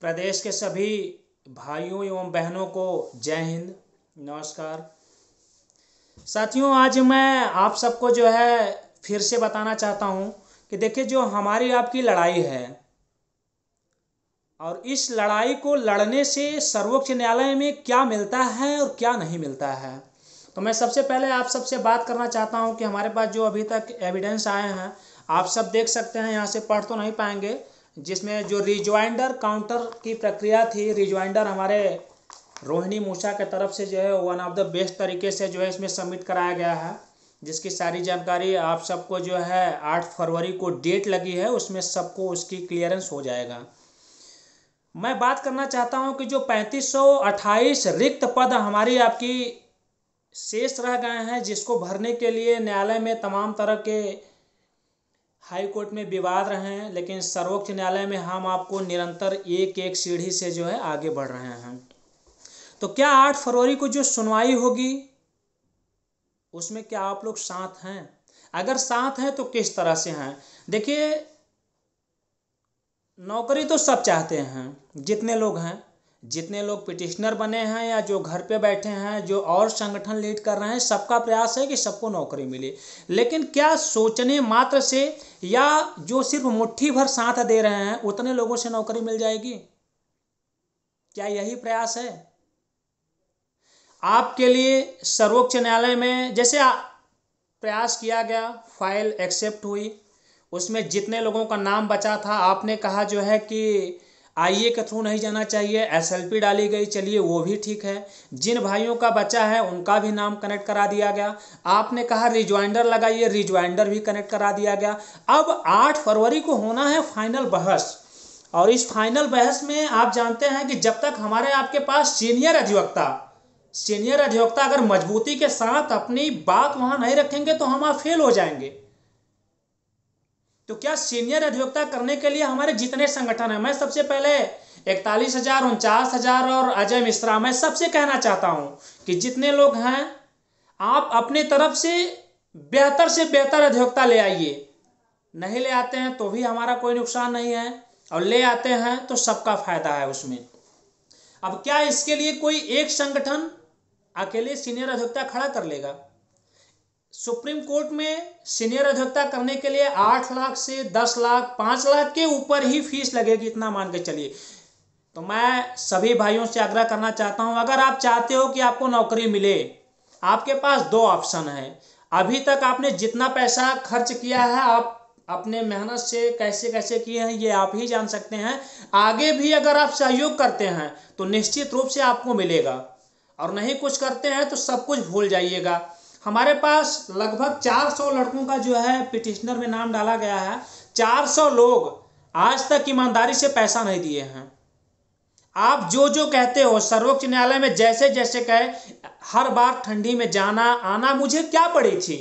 प्रदेश के सभी भाइयों एवं बहनों को जय हिंद, नमस्कार। साथियों, आज मैं आप सबको जो है फिर से बताना चाहता हूं कि देखिए, जो हमारी आपकी लड़ाई है और इस लड़ाई को लड़ने से सर्वोच्च न्यायालय में क्या मिलता है और क्या नहीं मिलता है। तो मैं सबसे पहले आप सबसे बात करना चाहता हूं कि हमारे पास जो अभी तक एविडेंस आए हैं, आप सब देख सकते हैं, यहाँ से पढ़ तो नहीं पाएंगे, जिसमें जो रिज्वाइंडर काउंटर की प्रक्रिया थी, रिज्वाइंडर हमारे रोहिणी मूसा के तरफ से जो है वन ऑफ द बेस्ट तरीके से जो है इसमें सबमिट कराया गया है, जिसकी सारी जानकारी आप सबको जो है 8 फरवरी को डेट लगी है, उसमें सबको उसकी क्लियरेंस हो जाएगा। मैं बात करना चाहता हूं कि जो 3528 रिक्त पद हमारी आपकी शेष रह गए हैं, जिसको भरने के लिए न्यायालय में तमाम तरह के हाई कोर्ट में विवाद रहे हैं, लेकिन सर्वोच्च न्यायालय में हम आपको निरंतर एक एक सीढ़ी से जो है आगे बढ़ रहे हैं। तो क्या 8 फरवरी को जो सुनवाई होगी उसमें क्या आप लोग साथ हैं? अगर साथ हैं तो किस तरह से हैं? देखिए, नौकरी तो सब चाहते हैं, जितने लोग पिटिशनर बने हैं या जो घर पे बैठे हैं, जो और संगठन लीड कर रहे हैं, सबका प्रयास है कि सबको नौकरी मिले। लेकिन क्या सोचने मात्र से या जो सिर्फ मुट्ठी भर साथ दे रहे हैं उतने लोगों से नौकरी मिल जाएगी? क्या यही प्रयास है आपके लिए? सर्वोच्च न्यायालय में जैसे प्रयास किया गया, फाइल एक्सेप्ट हुई, उसमें जितने लोगों का नाम बचा था आपने कहा जो है कि आईए के थ्रू नहीं जाना चाहिए, एसएलपी डाली गई, चलिए वो भी ठीक है। जिन भाइयों का बचा है उनका भी नाम कनेक्ट करा दिया गया। आपने कहा रिज्वाइंडर लगाइए, रिज्वाइंडर भी कनेक्ट करा दिया गया। अब 8 फरवरी को होना है फाइनल बहस, और इस फाइनल बहस में आप जानते हैं कि जब तक हमारे आपके पास सीनियर अधिवक्ता अगर मजबूती के साथ अपनी बात वहां नहीं रखेंगे तो हम फेल हो जाएंगे। तो क्या सीनियर अधिवक्ता करने के लिए हमारे जितने संगठन हैं, मैं सबसे पहले 41,000, 49,000 और अजय मिश्रा, मैं सबसे कहना चाहता हूं कि जितने लोग हैं आप अपने तरफ से बेहतर अधिवक्ता ले आइए। नहीं ले आते हैं तो भी हमारा कोई नुकसान नहीं है, और ले आते हैं तो सबका फायदा है उसमें। अब क्या इसके लिए कोई एक संगठन अकेले सीनियर अधिवक्ता खड़ा कर लेगा? सुप्रीम कोर्ट में सीनियर अधिवक्ता करने के लिए 8 लाख से 10 लाख 5 लाख के ऊपर ही फीस लगेगी, इतना मान के चलिए। तो मैं सभी भाइयों से आग्रह करना चाहता हूं, अगर आप चाहते हो कि आपको नौकरी मिले, आपके पास 2 ऑप्शन है। अभी तक आपने जितना पैसा खर्च किया है, आप अपने मेहनत से कैसे कैसे किए हैं ये आप ही जान सकते हैं। आगे भी अगर आप सहयोग करते हैं तो निश्चित रूप से आपको मिलेगा, और नहीं कुछ करते हैं तो सब कुछ भूल जाइएगा। हमारे पास लगभग 400 लड़कों का जो है पिटिशनर में नाम डाला गया है। 400 लोग आज तक ईमानदारी से पैसा नहीं दिए हैं। आप जो जो कहते हो, सर्वोच्च न्यायालय में जैसे जैसे कहे, हर बार ठंडी में जाना आना मुझे क्या पड़ी थी?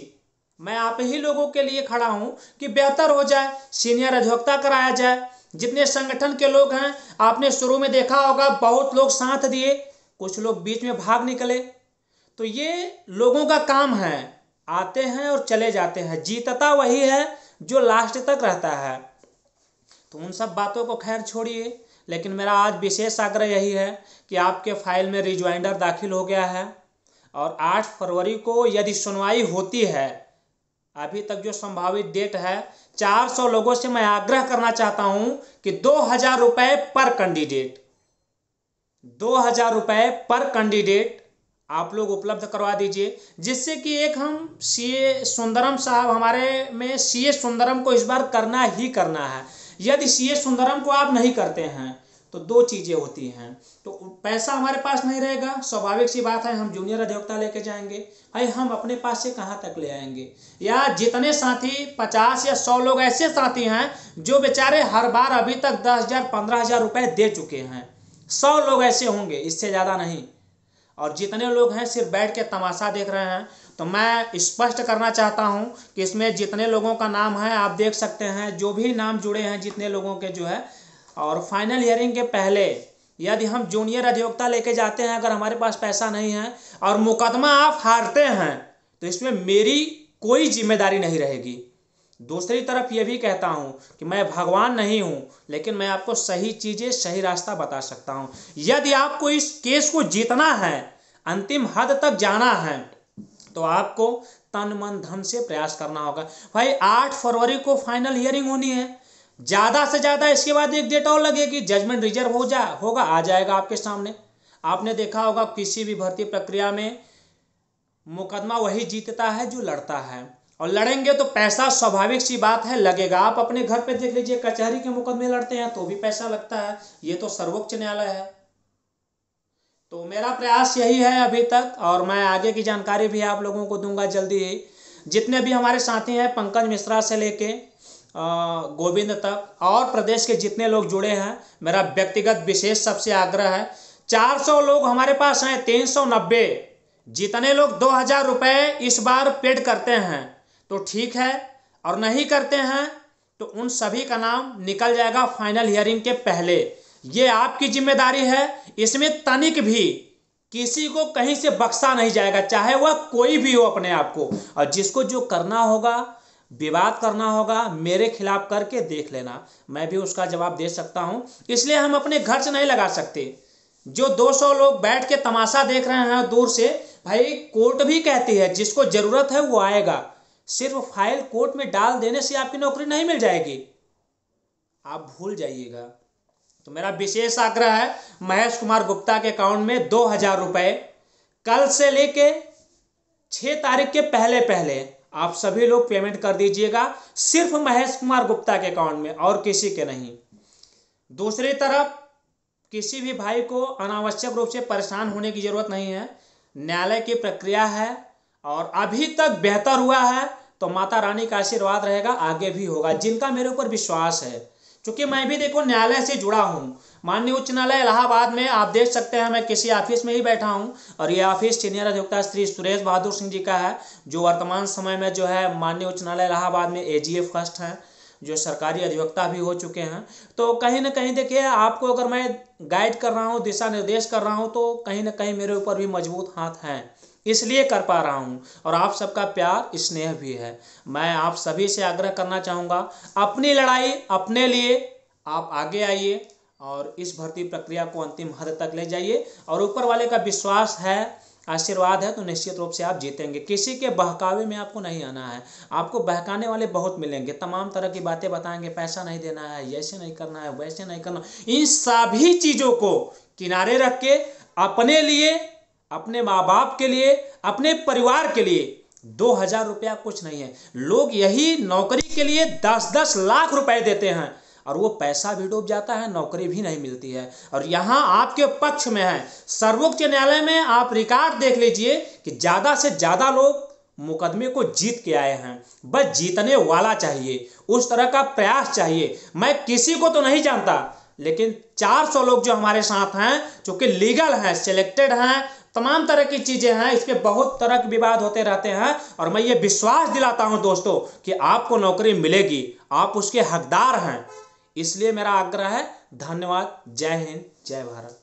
मैं आप ही लोगों के लिए खड़ा हूं कि बेहतर हो जाए, सीनियर अधिवक्ता कराया जाए। जितने संगठन के लोग हैं, आपने शुरू में देखा होगा बहुत लोग साथ दिए, कुछ लोग बीच में भाग निकले। तो ये लोगों का काम है, आते हैं और चले जाते हैं, जीतता वही है जो लास्ट तक रहता है। तो उन सब बातों को खैर छोड़िए, लेकिन मेरा आज विशेष आग्रह यही है कि आपके फाइल में रिज्वाइंडर दाखिल हो गया है, और 8 फरवरी को यदि सुनवाई होती है, अभी तक जो संभावित डेट है, 400 लोगों से मैं आग्रह करना चाहता हूं कि 2,000 रुपए पर कैंडिडेट, 2,000 रुपए पर कैंडिडेट आप लोग उपलब्ध करवा दीजिए, जिससे कि एक हम सीए सुंदरम साहब, हमारे में सीए सुंदरम को इस बार करना ही करना है। यदि सीए सुंदरम को आप नहीं करते हैं तो 2 चीजें होती हैं। तो पैसा हमारे पास नहीं रहेगा, स्वाभाविक सी बात है, हम जूनियर अधिवक्ता लेके जाएंगे, भाई हम अपने पास से कहाँ तक ले आएंगे? या जितने साथी 50 या 100 लोग ऐसे साथी हैं जो बेचारे हर बार अभी तक 10,000 15,000 रुपए दे चुके हैं, 100 लोग ऐसे होंगे, इससे ज़्यादा नहीं। और जितने लोग हैं सिर्फ बैठ के तमाशा देख रहे हैं। तो मैं स्पष्ट करना चाहता हूं कि इसमें जितने लोगों का नाम है आप देख सकते हैं, जो भी नाम जुड़े हैं जितने लोगों के जो है। और फाइनल हियरिंग के पहले यदि हम जूनियर अधिवक्ता लेके जाते हैं, अगर हमारे पास पैसा नहीं है और मुकदमा आप हारते हैं, तो इसमें मेरी कोई जिम्मेदारी नहीं रहेगी। दूसरी तरफ ये भी कहता हूँ कि मैं भगवान नहीं हूँ, लेकिन मैं आपको सही चीज़ें, सही रास्ता बता सकता हूँ। यदि आपको इस केस को जीतना है, अंतिम हद तक जाना है, तो आपको तन मन धन से प्रयास करना होगा। भाई 8 फरवरी को फाइनल हियरिंग होनी है, ज़्यादा से ज़्यादा इसके बाद एक डेट और लगेगी, जजमेंट रिजर्व होगा, आ जाएगा आपके सामने। आपने देखा होगा किसी भी भर्ती प्रक्रिया में मुकदमा वही जीतता है जो लड़ता है, और लड़ेंगे तो पैसा स्वाभाविक सी बात है लगेगा। आप अपने घर पे देख लीजिए, कचहरी के मुकदमे लड़ते हैं तो भी पैसा लगता है, ये तो सर्वोच्च न्यायालय है। तो मेरा प्रयास यही है अभी तक, और मैं आगे की जानकारी भी आप लोगों को दूंगा जल्दी ही। जितने भी हमारे साथी हैं, पंकज मिश्रा से लेके गोविंद तक, और प्रदेश के जितने लोग जुड़े हैं, मेरा व्यक्तिगत विशेष सबसे आग्रह है, 400 लोग हमारे पास हैं, 390, जितने लोग 2000 रुपये इस बार पेड करते हैं तो ठीक है, और नहीं करते हैं तो उन सभी का नाम निकल जाएगा फाइनल हियरिंग के पहले। ये आपकी जिम्मेदारी है, इसमें तनिक भी किसी को कहीं से बख्शा नहीं जाएगा, चाहे वह कोई भी हो अपने आप को। और जिसको जो करना होगा, विवाद करना होगा, मेरे खिलाफ करके देख लेना, मैं भी उसका जवाब दे सकता हूं। इसलिए हम अपने घर से नहीं लगा सकते। जो 200 लोग बैठ के तमाशा देख रहे हैं दूर से, भाई कोर्ट भी कहती है जिसको जरूरत है वो आएगा, सिर्फ फाइल कोर्ट में डाल देने से आपकी नौकरी नहीं मिल जाएगी, आप भूल जाइएगा। तो मेरा विशेष आग्रह है, महेश कुमार गुप्ता के अकाउंट में 2000 रुपये कल से लेके 6 तारीख के पहले आप सभी लोग पेमेंट कर दीजिएगा, सिर्फ महेश कुमार गुप्ता के अकाउंट में, और किसी के नहीं। दूसरी तरफ किसी भी भाई को अनावश्यक रूप से परेशान होने की जरूरत नहीं है। न्यायालय की प्रक्रिया है और अभी तक बेहतर हुआ है, तो माता रानी का आशीर्वाद रहेगा, आगे भी होगा, जिनका मेरे ऊपर विश्वास है। क्योंकि मैं भी देखो न्यायालय से जुड़ा हूँ। माननीय उच्च न्यायालय इलाहाबाद में आप देख सकते हैं, मैं किसी ऑफिस में ही बैठा हूँ, और ये ऑफिस सीनियर अधिवक्ता श्री सुरेश बहादुर सिंह जी का है, जो वर्तमान समय में जो है माननीय उच्च न्यायालय इलाहाबाद में AGA फर्स्ट हैं, जो सरकारी अधिवक्ता भी हो चुके हैं। तो कहीं ना कहीं देखिए, आपको अगर मैं गाइड कर रहा हूँ, दिशा निर्देश कर रहा हूँ, तो कहीं ना कहीं मेरे ऊपर भी मजबूत हाथ हैं, इसलिए कर पा रहा हूँ। और आप सबका प्यार स्नेह भी है। मैं आप सभी से आग्रह करना चाहूँगा, अपनी लड़ाई अपने लिए आप आगे आइए और इस भर्ती प्रक्रिया को अंतिम हद तक ले जाइए, और ऊपर वाले का विश्वास है, आशीर्वाद है, तो निश्चित रूप से आप जीतेंगे। किसी के बहकावे में आपको नहीं आना है। आपको बहकाने वाले बहुत मिलेंगे, तमाम तरह की बातें बताएंगे, पैसा नहीं देना है, ऐसे नहीं करना है, वैसे नहीं करना। इन सभी चीज़ों को किनारे रख के अपने लिए, अपने माँ बाप के लिए, अपने परिवार के लिए 2000 रुपया कुछ नहीं है। लोग यही नौकरी के लिए 10-10 लाख रुपए देते हैं, और वो पैसा भी डूब जाता है, नौकरी भी नहीं मिलती है। और यहाँ आपके पक्ष में है। सर्वोच्च न्यायालय में आप रिकॉर्ड देख लीजिए कि ज़्यादा से ज़्यादा लोग मुकदमे को जीत के आए हैं। बस जीतने वाला चाहिए, उस तरह का प्रयास चाहिए। मैं किसी को तो नहीं जानता, लेकिन 400 लोग जो हमारे साथ हैं, जो कि लीगल हैं, सिलेक्टेड हैं, तमाम तरह की चीज़ें हैं, इस पे बहुत तरह के विवाद होते रहते हैं, और मैं ये विश्वास दिलाता हूं दोस्तों कि आपको नौकरी मिलेगी, आप उसके हकदार हैं। इसलिए मेरा आग्रह है। धन्यवाद। जय हिंद, जय भारत।